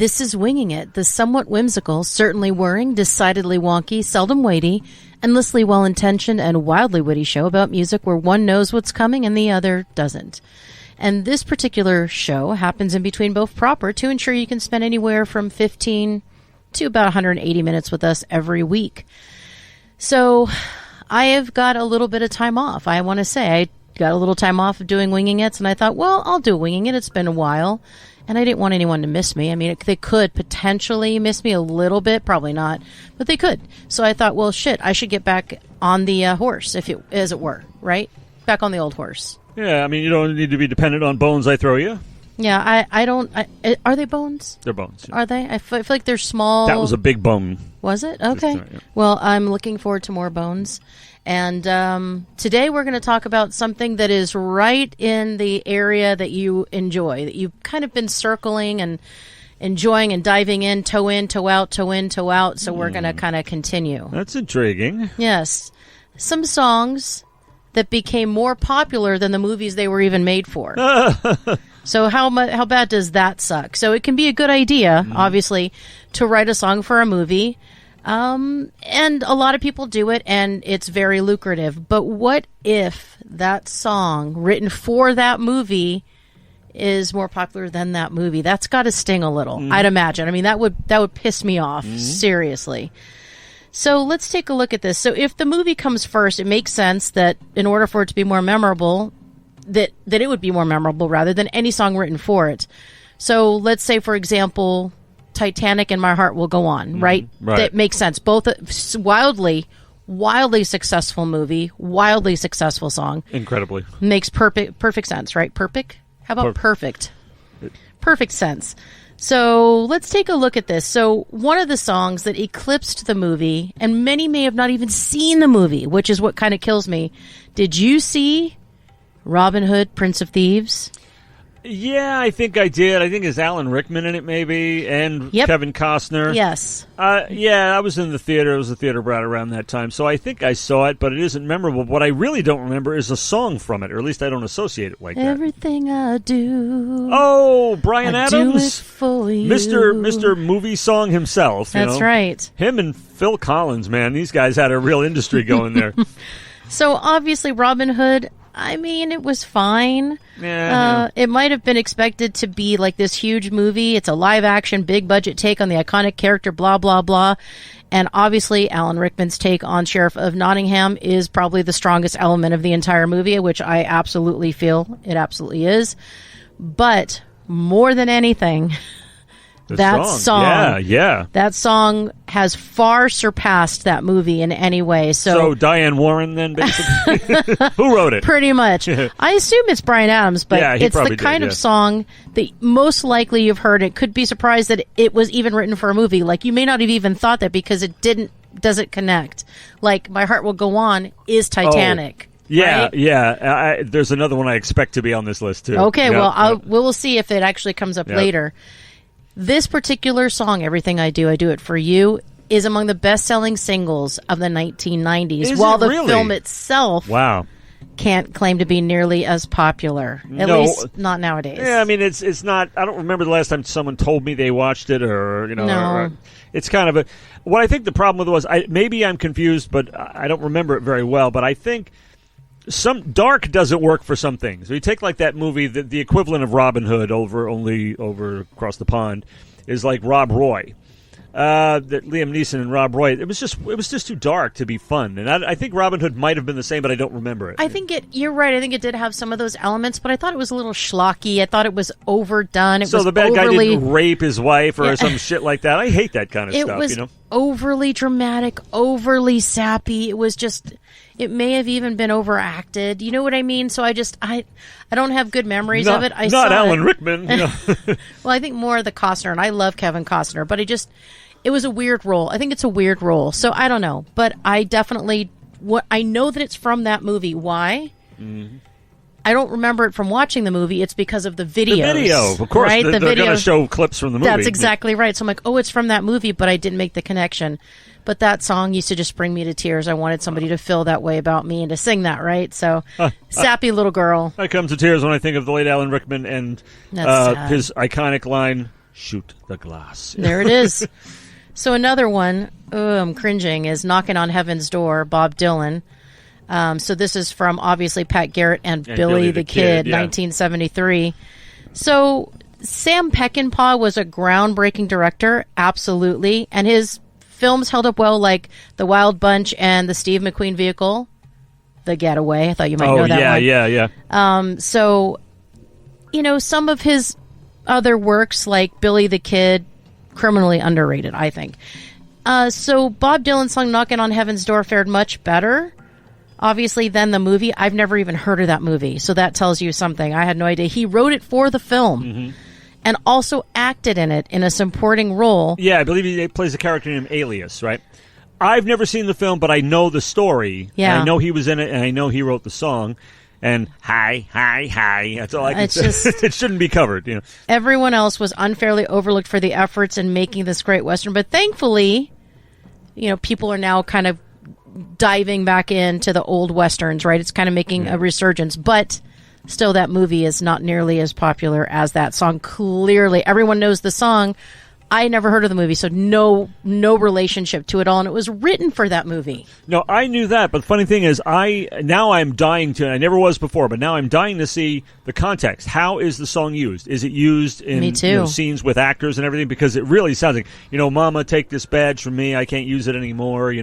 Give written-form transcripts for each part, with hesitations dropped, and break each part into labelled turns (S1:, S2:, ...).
S1: This is Winging It, the somewhat whimsical, certainly whirring, decidedly wonky, seldom weighty, endlessly well-intentioned, and wildly witty show about music where one knows what's coming and the other doesn't. And this particular show happens in between both proper to ensure you can spend anywhere from 15 to about 180 minutes with us every week. So I have got a little bit of time off. I want to say I got a little time off of doing Winging It, and I thought, well, I'll do Winging It. It's been a while. And I didn't want anyone to miss me. I mean, they could potentially miss me a little bit. Probably not. But they could. So I thought, well, shit, I should get back on the horse, as it were, right? Back on the old horse.
S2: Yeah, I mean, you don't need to be dependent on bones I throw you.
S1: Yeah, I don't... are they bones?
S2: They're bones. Yeah.
S1: Are they? I feel like they're small.
S2: That was a big bone.
S1: Was it? Okay.
S2: Yeah.
S1: Well, I'm looking forward to more bones. And today we're going to talk about something that is right in the area that you enjoy, that you've kind of been circling and enjoying and diving in, toe out, toe in, toe out. So we're going to kind of continue.
S2: That's intriguing.
S1: Yes. Some songs that became more popular than the movies they were even made for. So how bad does that suck? So it can be a good idea, obviously, to write a song for a movie. And a lot of people do it, and it's very lucrative. But what if that song written for that movie is more popular than that movie? That's got to sting a little, I'd imagine. I mean, that would piss me off, seriously. So let's take a look at this. So if the movie comes first, it makes sense that in order for it to be more memorable, that it would be more memorable rather than any song written for it. So let's say, for example, Titanic and My Heart Will Go On, right? That makes sense. Both wildly successful movie, wildly successful song.
S2: Incredibly.
S1: Makes perfect sense, right? Perfect? How about perfect? Perfect sense. So let's take a look at this. So one of the songs that eclipsed the movie, and many may have not even seen the movie, which is what kind of kills me. Did you see Robin Hood, Prince of Thieves?
S2: Yeah, I think I did. I think it's Alan Rickman in it, maybe, and Kevin Costner.
S1: Yes.
S2: Yeah, I was in the theater. I was a theater brat around that time, so I think I saw it, but it isn't memorable. What I really don't remember is a song from it, or at least I don't associate it like that.
S1: Everything I do.
S2: Oh, Bryan Adams.
S1: Do it for you.
S2: Mr. Movie Song himself.
S1: That's right.
S2: Him and Phil Collins, man, these guys had a real industry going there.
S1: So obviously Robin Hood, I mean, it was fine.
S2: Yeah.
S1: It might have been expected to be like this huge movie. It's a live-action, big-budget take on the iconic character, blah, blah, blah. And obviously, Alan Rickman's take on Sheriff of Nottingham is probably the strongest element of the entire movie, which I absolutely feel it absolutely is. But more than anything... That song has far surpassed that movie in any way. So
S2: Diane Warren, then, basically? Who wrote it?
S1: Pretty much. I assume it's Bryan Adams, but it's the kind of song that most likely you've heard. It could be surprised that it was even written for a movie. Like, you may not have even thought that because it doesn't connect. Like, My Heart Will Go On is Titanic.
S2: Yeah,
S1: right?
S2: yeah. There's another one I expect to be on this list, too.
S1: Okay, we'll see if it actually comes up later. This particular song, Everything I Do It For You, is among the best-selling singles of the 1990s, while the film itself can't claim to be nearly as popular, at least not nowadays.
S2: Yeah, I mean, it's not... I don't remember the last time someone told me they watched it, or, or it's kind of a... What I think the problem with it was, maybe I'm confused, but I don't remember it very well, but I think... Some dark doesn't work for some things. So you take like that movie, the equivalent of Robin Hood over across the pond, is like Rob Roy. That Liam Neeson and Rob Roy. It was just too dark to be fun. And I think Robin Hood might have been the same, but I don't remember it.
S1: I think you're right. I think it did have some of those elements, but I thought it was a little schlocky. I thought it was overdone.
S2: So the bad guy didn't rape his wife or some shit like that. I hate that kind of stuff.
S1: It was overly dramatic, overly sappy. It was just... It may have even been overacted. You know what I mean? So I don't have good memories of it.
S2: Not Alan Rickman.
S1: Well, I think more of the Costner, and I love Kevin Costner, but it was a weird role. I think it's a weird role. So I don't know, but I definitely I know that it's from that movie. Why? Mm-hmm. I don't remember it from watching the movie. It's because of the videos.
S2: The video, of course.
S1: Right?
S2: They're going to show clips from the movie.
S1: That's exactly right. So I'm like, oh, it's from that movie, but I didn't make the connection. But that song used to just bring me to tears. I wanted somebody to feel that way about me and to sing that, right? So, sappy little girl.
S2: I come to tears when I think of the late Alan Rickman and his iconic line, shoot the glass.
S1: There it is. So another one, I'm cringing, is Knocking on Heaven's Door, Bob Dylan. So this is from, obviously, Pat Garrett and Billy the Kid, 1973. So Sam Peckinpah was a groundbreaking director, absolutely. And his films held up well, like The Wild Bunch and the Steve McQueen vehicle, The Getaway. I thought you might know that one.
S2: Yeah.
S1: So, some of his other works, like Billy the Kid, criminally underrated, I think. So Bob Dylan's song Knocking on Heaven's Door fared much better, obviously, than the movie. I've never even heard of that movie, so that tells you something. I had no idea. He wrote it for the film and also acted in it in a supporting role.
S2: Yeah, I believe he plays a character named Alias, right? I've never seen the film, but I know the story.
S1: Yeah.
S2: I know he was in it, and I know he wrote the song. And hi. That's all I can say. It shouldn't be covered.
S1: Everyone else was unfairly overlooked for the efforts in making this great Western. But thankfully, people are now kind of diving back into the old Westerns, right? It's kind of making a resurgence. But still, that movie is not nearly as popular as that song. Clearly, everyone knows the song. I never heard of the movie, so no relationship to it all, and it was written for that movie.
S2: No, I knew that, but the funny thing is, I'm dying to, I never was before, but now I'm dying to see the context. How is the song used? Is it used in scenes with actors and everything? Because it really sounds like, Mama, take this badge from me, I can't use it anymore,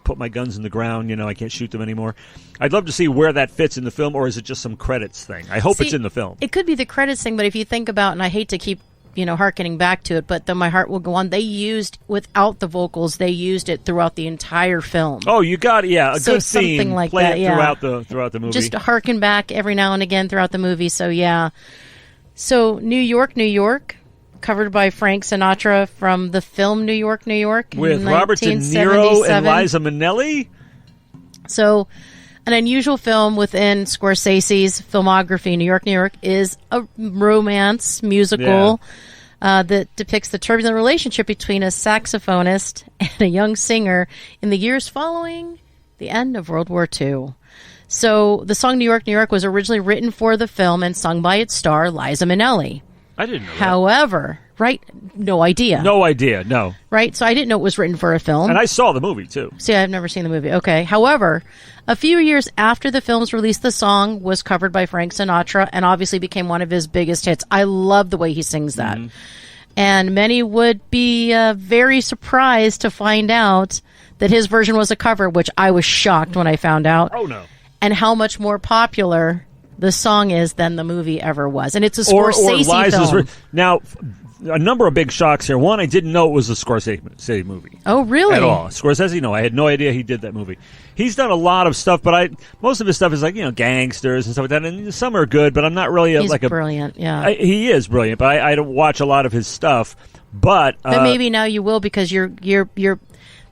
S2: put my guns in the ground, I can't shoot them anymore. I'd love to see where that fits in the film, or is it just some credits thing? I hope it's in the film.
S1: It could be the credits thing, but if you think about, and I hate to keep hearkening back to it, but then my heart will go on. They used, without the vocals, they used it throughout the entire film.
S2: Oh, you got it. Yeah, a good
S1: theme like
S2: play
S1: that,
S2: it throughout the movie.
S1: Just harken back every now and again throughout the movie. So yeah. So New York, covered by Frank Sinatra from the film New York,
S2: with Robert De Niro and Liza Minnelli.
S1: So, an unusual film within Scorsese's filmography. New York is a romance musical that depicts the turbulent relationship between a saxophonist and a young singer in the years following the end of World War II. So the song New York was originally written for the film and sung by its star, Liza Minnelli.
S2: I didn't know that.
S1: However, right? No idea.
S2: No.
S1: Right? So I didn't know it was written for a film.
S2: And I saw the movie, too.
S1: See, I've never seen the movie. Okay. However, a few years after the film's release, the song was covered by Frank Sinatra and obviously became one of his biggest hits. I love the way he sings that. And many would be very surprised to find out that his version was a cover, which I was shocked when I found out.
S2: Oh, no.
S1: And how much more popular the song is than the movie ever was. And it's a Scorsese film.
S2: Now, a number of big shocks here. One, I didn't know it was a Scorsese movie.
S1: Oh, really?
S2: At all. Scorsese, no. I had no idea he did that movie. He's done a lot of stuff, but most of his stuff is like, gangsters and stuff like that. And some are good, but I'm not really
S1: He's brilliant, yeah.
S2: He is brilliant, but I don't watch a lot of his stuff. But
S1: maybe now you will, because you're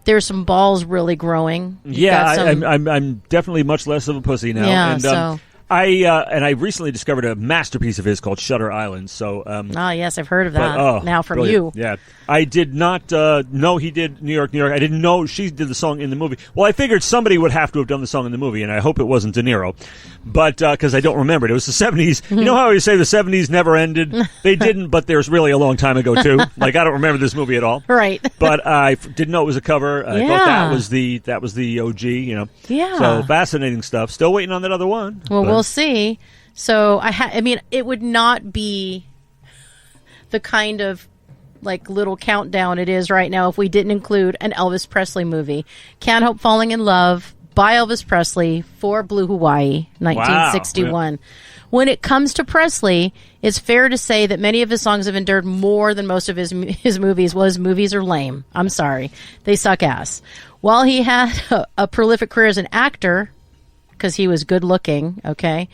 S1: there's some balls really growing.
S2: I'm definitely much less of a pussy now.
S1: Yeah,
S2: and, I recently discovered a masterpiece of his called Shutter Island. So,
S1: yes, I've heard of that. Now from
S2: brilliant.
S1: you.
S2: Yeah, I did not know he did New York. I didn't know she did the song in the movie. Well, I figured somebody would have to have done the song in the movie, and I hope it wasn't De Niro. But because I don't remember it. It was the 70s. You know how you say the 70s never ended? They didn't, but there's really a long time ago, too. Like, I don't remember this movie at all.
S1: Right.
S2: But I didn't know it was a cover. I thought that was the OG,
S1: Yeah.
S2: So, fascinating stuff. Still waiting on that other one.
S1: Well, we'll see. So, it would not be the kind of little countdown it is right now if we didn't include an Elvis Presley movie. Can't Help Falling in Love by Elvis Presley for Blue Hawaii, 1961. Wow. When it comes to Presley, it's fair to say that many of his songs have endured more than most of his movies. Well, his movies are lame. I'm sorry. They suck ass. While he had a prolific career as an actor, because he was good looking, okay,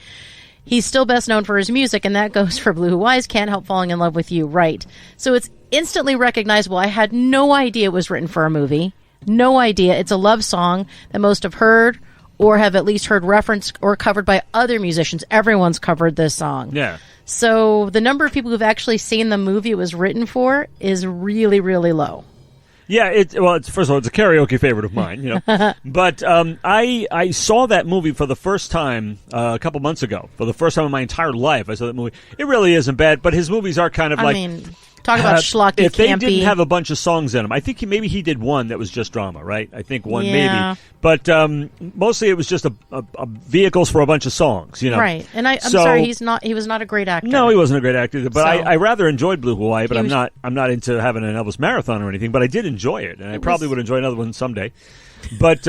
S1: he's still best known for his music, and that goes for Blue Hawaii's Can't Help Falling in Love with You, right? So it's instantly recognizable. I had no idea it was written for a movie. No idea. It's a love song that most have heard or have at least heard referenced or covered by other musicians. Everyone's covered this song.
S2: Yeah.
S1: So the number of people who've actually seen the movie it was written for is really, really low.
S2: Yeah, first of all, it's a karaoke favorite of mine, But I saw that movie for the first time a couple months ago. For the first time in my entire life, I saw that movie. It really isn't bad, but his movies are kind of
S1: Talk about schlocky,
S2: if they
S1: campy.
S2: didn't have a bunch of songs in them, I think maybe he did one that was just drama, right? I think one
S1: Yeah.
S2: maybe, but mostly it was just a vehicles for a bunch of songs, you know.
S1: Right, and I'm sorry, he was not a great actor.
S2: No, he wasn't a great actor either, but
S1: So-
S2: I rather enjoyed Blue Hawaii. But
S1: He was-
S2: I'm not into having an Elvis marathon or anything. But I did enjoy it, and I probably would enjoy another one someday. But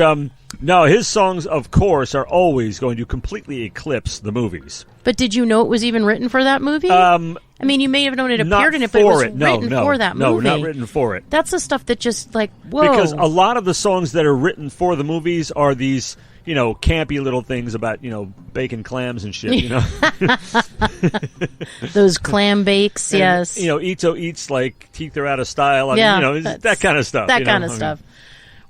S2: no, his songs, of course, are always going to completely eclipse the movies.
S1: But did you know it was even written for that movie? I mean, you may have known it
S2: Not
S1: appeared in it, but it
S2: for
S1: was
S2: it. No,
S1: written
S2: no,
S1: for that
S2: no,
S1: movie.
S2: not written for it.
S1: That's the stuff that just like, whoa.
S2: Because a lot of the songs that are written for the movies are these, campy little things about, bacon clams and shit,
S1: Those clam bakes,
S2: And,
S1: yes.
S2: Ito eats like teeth are out of style. I
S1: Yeah,
S2: mean, that kind of stuff.
S1: That kind of stuff.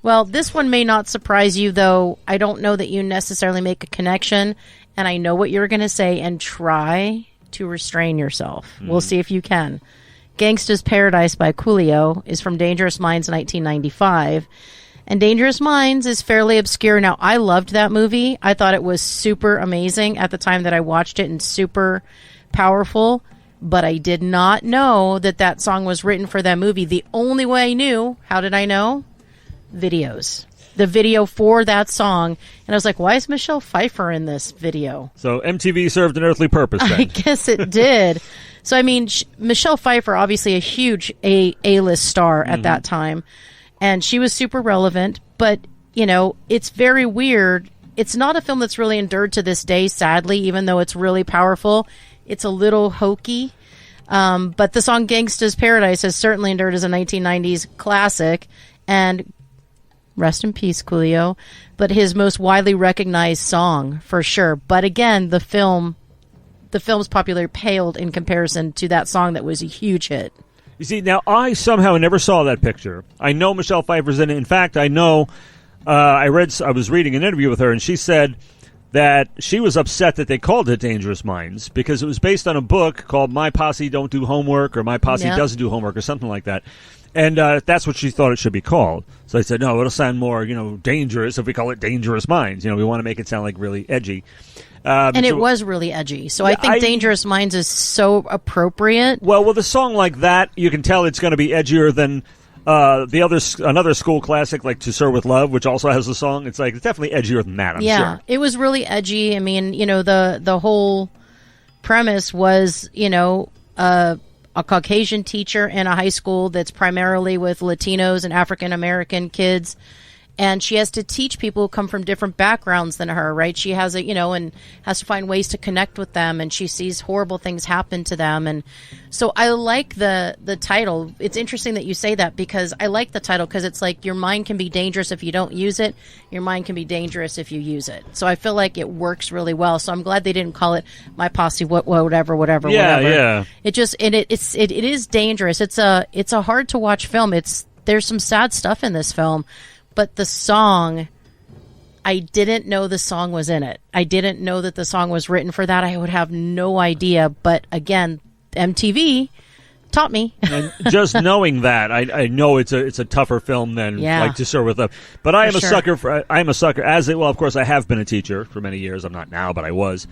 S1: Well, this one may not surprise you, though. I don't know that you necessarily make a connection, and I know what you're going to say, and try to restrain yourself. We'll see if you can. Gangsta's Paradise by Coolio is from Dangerous Minds 1995. And Dangerous Minds is fairly obscure. Now, I loved that movie. I thought it was super amazing at the time that I watched it and super powerful. But I did not know that song was written for that movie. The only way I knew, how did I know? Videos. The video for that song. And I was like, why is Michelle Pfeiffer in this video?
S2: So MTV served an earthly purpose then.
S1: I guess it did. So, I mean, Michelle Pfeiffer, obviously a huge A-list star at that time. And she was super relevant. But, it's very weird. It's not a film that's really endured to this day, sadly, even though it's really powerful. It's a little hokey. But the song Gangsta's Paradise has certainly endured as a 1990s classic. And rest in peace, Coolio. But his most widely recognized song, for sure. But again, the film's popularity paled in comparison to that song that was a huge hit.
S2: You see, now I somehow never saw that picture. I know Michelle Pfeiffer's in it. In fact, I know I was reading an interview with her, and she said that she was upset that they called it Dangerous Minds because it was based on a book called My Posse Don't Do Homework or My Posse
S1: Yep.
S2: Doesn't Do Homework or something like that. And that's what she thought it should be called. So I said, no, it'll sound more, dangerous if we call it Dangerous Minds. We want to make it sound like really edgy.
S1: And it was really edgy. So I think Dangerous Minds is so appropriate.
S2: Well, with a song like that, you can tell it's going to be edgier than another school classic like To Sir With Love, which also has a song. It's definitely edgier than that, I'm sure.
S1: It was really edgy. I mean, the whole premise was, a Caucasian teacher in a high school that's primarily with Latinos and African American kids. And she has to teach people who come from different backgrounds than her, right? She has and has to find ways to connect with them, and she sees horrible things happen to them. And so I like the title. It's interesting that you say that because I like the title because it's like your mind can be dangerous if you don't use it. Your mind can be dangerous if you use it. So I feel like it works really well. So I'm glad they didn't call it My Posse, whatever.
S2: Yeah.
S1: It just it is dangerous. It's a hard to watch film. There's some sad stuff in this film. But the song, I didn't know the song was in it. I didn't know that the song was written for that. I would have no idea. But again, MTV taught me.
S2: And just knowing that, I know it's a tougher film than like To Sir With Love. But I am a sucker I am a sucker of course I have been a teacher for many years. I'm not now, but I was.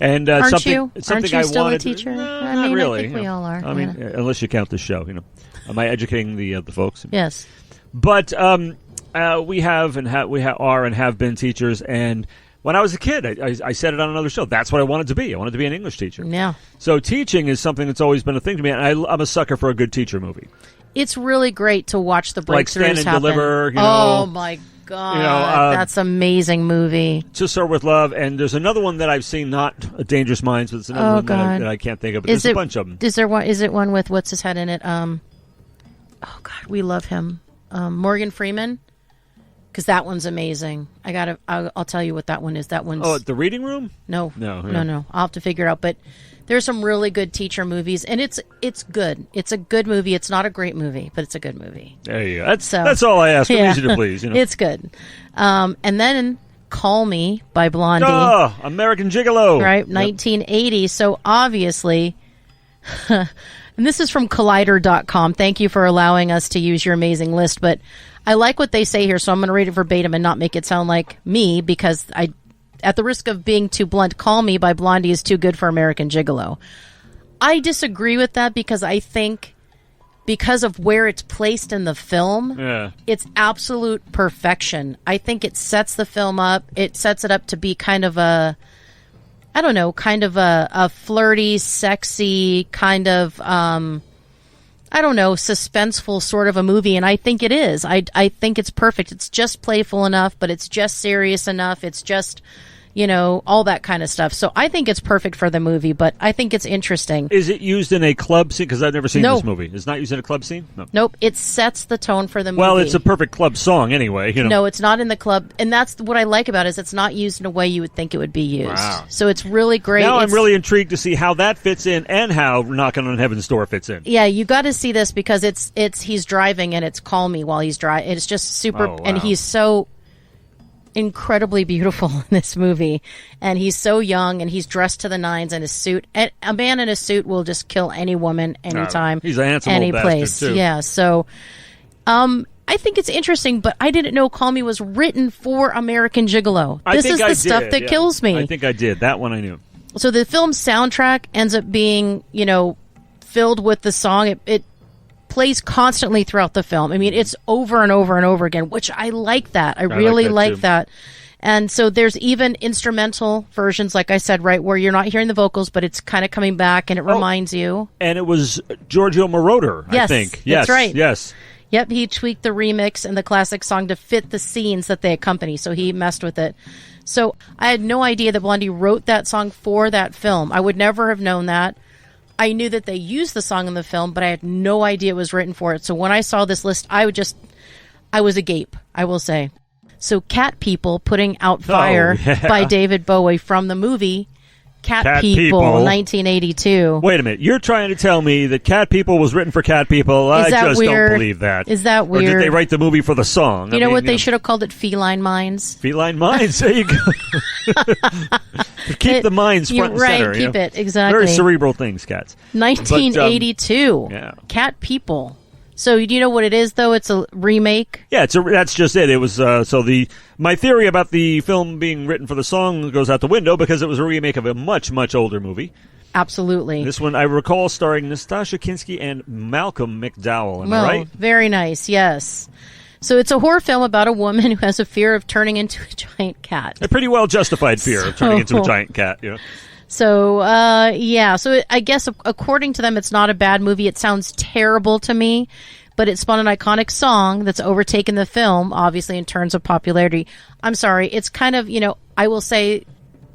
S2: And
S1: Aren't
S2: something
S1: you?
S2: something
S1: Aren't you
S2: I
S1: still
S2: wanted
S1: a teacher?
S2: No,
S1: I
S2: not
S1: mean,
S2: really.
S1: I think we all are.
S2: I mean, unless you count the show, Am I educating the folks?
S1: Yes.
S2: But we have and have been teachers, and when I was a kid, I said it on another show. That's what I wanted to be. I wanted to be an English teacher.
S1: Yeah.
S2: So teaching is something that's always been a thing to me, and I'm a sucker for a good teacher movie.
S1: It's really great to watch the breakthroughs
S2: like Stand and
S1: happen.
S2: Deliver.
S1: Oh my God, that's an amazing movie.
S2: To Sir With Love, and there's another one that I've seen, not Dangerous Minds, but it's another one that I can't think of. But there's a bunch of them.
S1: Is there one? Is it one with what's his head in it? Oh God, we love him. Morgan Freeman. Because that one's amazing. I'll tell you what that one is. That one's
S2: The Reading Room?
S1: No.
S2: No.
S1: I'll have to figure it out. But there's some really good teacher movies, and it's good. It's a good movie. It's not a great movie, but it's a good movie.
S2: There you go. That's all I ask. I'm easy to please.
S1: It's good. And then Call Me by Blondie.
S2: Oh, American Gigolo.
S1: Right, 1980. So obviously, and this is from Collider.com. Thank you for allowing us to use your amazing list, but I like what they say here, so I'm going to read it verbatim and not make it sound like me because at the risk of being too blunt, Call Me by Blondie is too good for American Gigolo. I disagree with that because I think because of where it's placed in the film,
S2: Yeah.
S1: it's absolute perfection. I think it sets the film up. It sets it up to be kind of a, I don't know, kind of a flirty, sexy, kind of, I don't know, suspenseful sort of a movie, and I think it is. I think it's perfect. It's just playful enough, but it's just serious enough. It's just, all that kind of stuff. So I think it's perfect for the movie, but I think it's interesting.
S2: Is it used in a club scene? Because I've never seen
S1: No.
S2: this movie. It's not used in a club scene? No.
S1: Nope, it sets the tone for the movie.
S2: Well, it's a perfect club song anyway.
S1: No, it's not in the club, and that's what I like about it, is it's not used in a way you would think it would be used.
S2: Wow.
S1: So it's really great.
S2: Now I'm really intrigued to see how that fits in and how Knocking on Heaven's Door fits in.
S1: Yeah, you got to see this because it's he's driving and it's Call Me while he's driving. It's just super,
S2: Oh, wow.
S1: and he's so incredibly beautiful in this movie, and he's so young, and he's dressed to the nines in his suit. And a man in a suit will just kill any woman, anytime,
S2: He's a handsome
S1: any
S2: old bastard,
S1: place.
S2: too.
S1: Yeah, so I think it's interesting, but I didn't know Call Me was written for American Gigolo. This is the stuff that kills me.
S2: I think I did. That one I knew.
S1: So the film's soundtrack ends up being, filled with the song. It plays constantly throughout the film. I mean, it's over and over and over again, which I like that. I really like
S2: too.
S1: that. And so there's even instrumental versions, like I said, right, where you're not hearing the vocals, but it's kind of coming back and it reminds you.
S2: And it was Giorgio Moroder, I
S1: Yes,
S2: think.
S1: that's
S2: Yes,
S1: right.
S2: Yes.
S1: Yep, he tweaked the remix and the classic song to fit the scenes that they accompany, so he messed with it. So I had no idea that Blondie wrote that song for that film. I would never have known that. I knew that they used the song in the film, but I had no idea it was written for it. So when I saw this list, I was agape, I will say. So Cat People, Putting Out Fire
S2: yeah.
S1: by David Bowie from the movie Cat People, 1982.
S2: Wait a minute. You're trying to tell me that Cat People was written for cat people? I
S1: that
S2: just
S1: weird?
S2: don't believe that.
S1: Is that
S2: Or did
S1: weird?
S2: they write the movie for the song?
S1: You know what? They should have called it Feline Minds.
S2: Feline Minds. There you go. Keep the minds front and
S1: right,
S2: center.
S1: keep it, exactly.
S2: Very cerebral things, cats.
S1: 1982.
S2: yeah.
S1: Cat People. So do you know what it is, though? It's a remake.
S2: Yeah, that's just it. It was my theory about the film being written for the song goes out the window because it was a remake of a much, much older movie.
S1: Absolutely.
S2: This one I recall starring Nastasha Kinski and Malcolm McDowell. Am I right?
S1: Very nice, yes. So it's a horror film about a woman who has a fear of turning into a giant cat.
S2: A pretty well justified fear of turning into a giant cat. You know?
S1: So, So I guess according to them, it's not a bad movie. It sounds terrible to me, but it spawned an iconic song that's overtaken the film, obviously, in terms of popularity. I'm sorry. It's kind of, I will say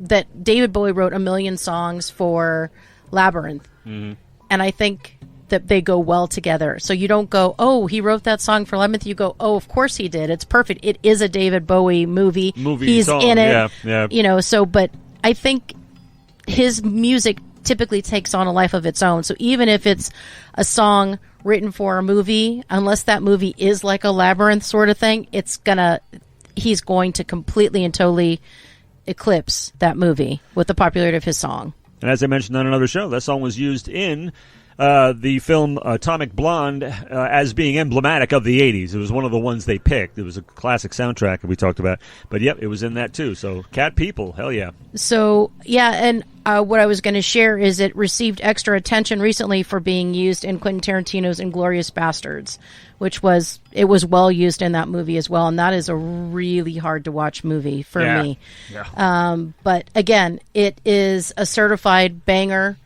S1: that David Bowie wrote a million songs for Labyrinth. Mm-hmm. And I think that they go well together. So you don't go, oh, he wrote that song for Labyrinth. You go, oh, of course he did. It's perfect. It is a David Bowie movie. He's
S2: song.
S1: in it.
S2: Yeah.
S1: But I think his music typically takes on a life of its own. So even if it's a song written for a movie, unless that movie is like a Labyrinth sort of thing, he's going to completely and totally eclipse that movie with the popularity of his song.
S2: And as I mentioned on another show, that song was used in the film Atomic Blonde as being emblematic of the 80s. It was one of the ones they picked. It was a classic soundtrack that we talked about. But, yep, it was in that, too. So, Cat People, hell yeah.
S1: So, yeah, and what I was going to share is it received extra attention recently for being used in Quentin Tarantino's Inglourious Bastards, which was well used in that movie as well. And that is a really hard-to-watch movie for me.
S2: Yeah.
S1: But, again, it is a certified banger.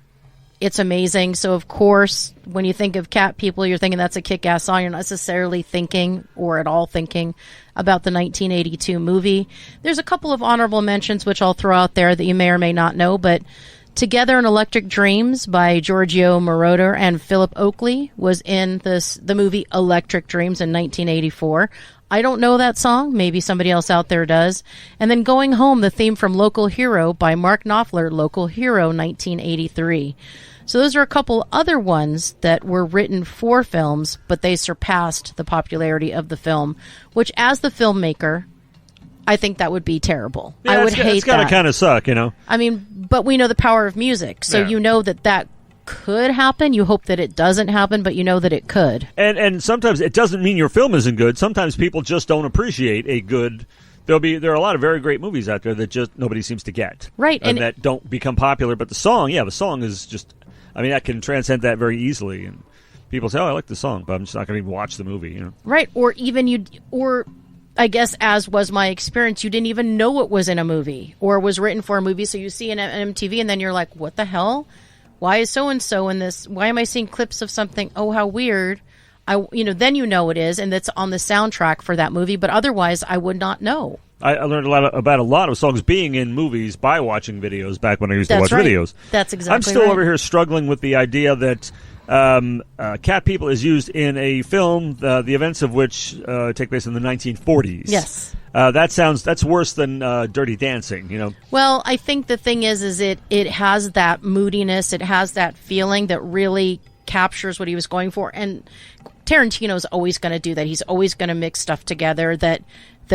S1: It's amazing. So, of course, when you think of Cat People, you're thinking that's a kick-ass song. You're not necessarily thinking or at all thinking about the 1982 movie. There's a couple of honorable mentions, which I'll throw out there that you may or may not know. But Together in Electric Dreams by Giorgio Moroder and Philip Oakley was in the movie Electric Dreams in 1984. I don't know that song. Maybe somebody else out there does. And then Going Home, the theme from Local Hero by Mark Knopfler, Local Hero, 1983. So those are a couple other ones that were written for films, but they surpassed the popularity of the film, which as the filmmaker, I think that would be terrible.
S2: Yeah,
S1: I would hate that.
S2: It's got to kind of suck,
S1: I mean, but we know the power of music, so you know that could happen. You hope that it doesn't happen, but you know that it could.
S2: And sometimes it doesn't mean your film isn't good. Sometimes people just don't appreciate a good. There are a lot of very great movies out there that just nobody seems to get.
S1: Right.
S2: And that don't become popular. But the song is just, that can transcend that very easily. And people say, "Oh, I like the song," but I'm just not going to even watch the movie. You know,
S1: right? Or even I guess, as was my experience, you didn't even know it was in a movie or was written for a movie. So you see an MTV, and then you're like, "What the hell? Why is so and so in this? Why am I seeing clips of something? Oh, how weird!" Then you know it is, and that's on the soundtrack for that movie. But otherwise, I would not know.
S2: I learned about a lot of songs being in movies by watching videos back when I used to watch videos.
S1: That's exactly right.
S2: I'm still over here struggling with the idea that Cat People is used in a film, the events of which take place in the 1940s.
S1: Yes.
S2: That's worse than Dirty Dancing, you know.
S1: Well, I think the thing is it has that moodiness, it has that feeling that really captures what he was going for. And Tarantino's always going to do that. He's always going to mix stuff together that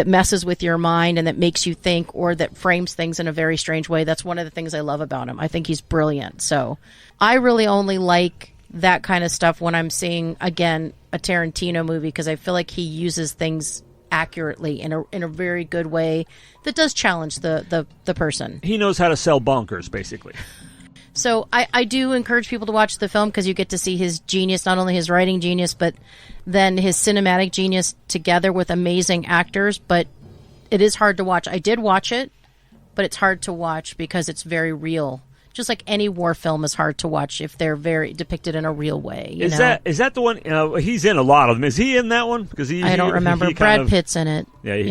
S1: messes with your mind and that makes you think, or that frames things in a very strange way. That's one of the things I love about him. I think he's brilliant. So I really only like that kind of stuff when I'm seeing, again, a Tarantino movie, because I feel like he uses things accurately in a very good way that does challenge the person.
S2: He knows how to sell bonkers, basically.
S1: So I do encourage people to watch the film, because you get to see his genius, not only his writing genius, but then his cinematic genius together with amazing actors. But it is hard to watch. I did watch it, but it's hard to watch because it's very real. Just like any war film is hard to watch if they're very depicted in a real way.
S2: Is that the one? He's in a lot of them. Is he in that one? Because
S1: I don't remember. Brad Pitt's in it.
S2: Yeah,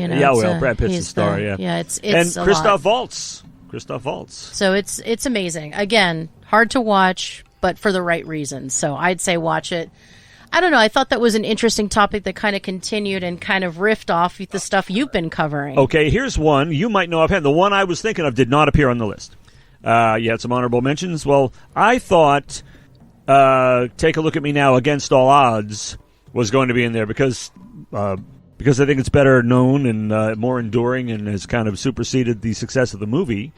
S2: Brad Pitt's the star.
S1: Yeah, it's
S2: and
S1: a
S2: Christoph
S1: lot.
S2: Waltz. Christoph Waltz.
S1: So it's amazing. Again, hard to watch, but for the right reasons. So I'd say watch it. I don't know. I thought that was an interesting topic that kind of continued and kind of riffed off the stuff you've been covering.
S2: Okay, here's one you might know offhand. The one I was thinking of did not appear on the list. You had some honorable mentions. Well, I thought Take a Look at Me Now, Against All Odds was going to be in there because I think it's better known and more enduring and has kind of superseded the success of the movie.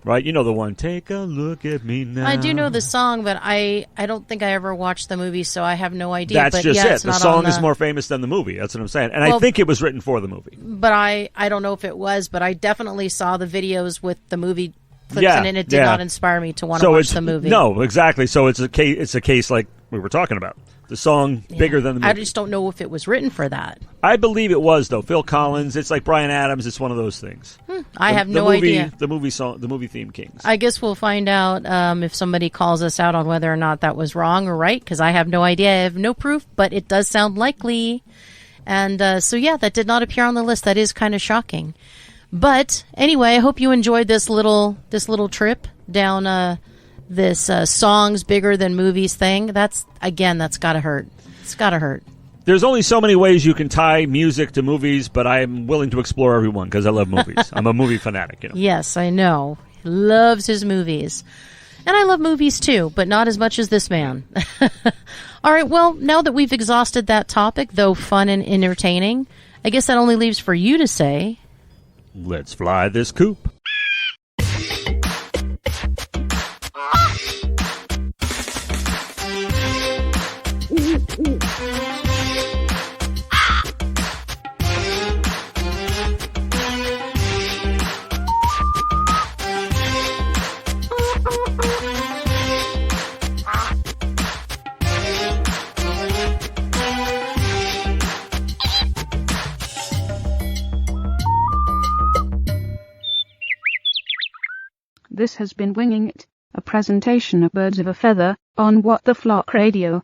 S2: Right? You know the one, Take a Look at Me Now.
S1: I do know the song, but I don't think I ever watched the movie, so I have no idea.
S2: That's just it. The song is more famous than the movie. That's what I'm saying. And I think it was written for the movie.
S1: But I don't know if it was, but I definitely saw the videos with the movie clips in it, and it did not inspire me to want to watch the movie.
S2: No, exactly. So it's a case like we were talking about. The song bigger than the movie.
S1: I just don't know if it was written for that.
S2: I believe it was, though. Phil Collins. It's like Bryan Adams. It's one of those things.
S1: I have no idea.
S2: The movie song, the movie theme Kings.
S1: I guess we'll find out if somebody calls us out on whether or not that was wrong or right, because I have no idea. I have no proof, but it does sound likely. And so that did not appear on the list. That is kind of shocking. But anyway, I hope you enjoyed this little trip down this songs bigger than movies thing. That's gotta hurt. It's gotta hurt.
S2: There's only so many ways you can tie music to movies, but I'm willing to explore every one because I love movies. I'm a movie fanatic.
S1: Yes, I know. He loves his movies. And I love movies too, but not as much as this man. All right, well, now that we've exhausted that topic, though fun and entertaining, I guess that only leaves for you to say,
S2: let's fly this coop.
S3: This has been Winging It, a presentation of Birds of a Feather on What the Flock Radio.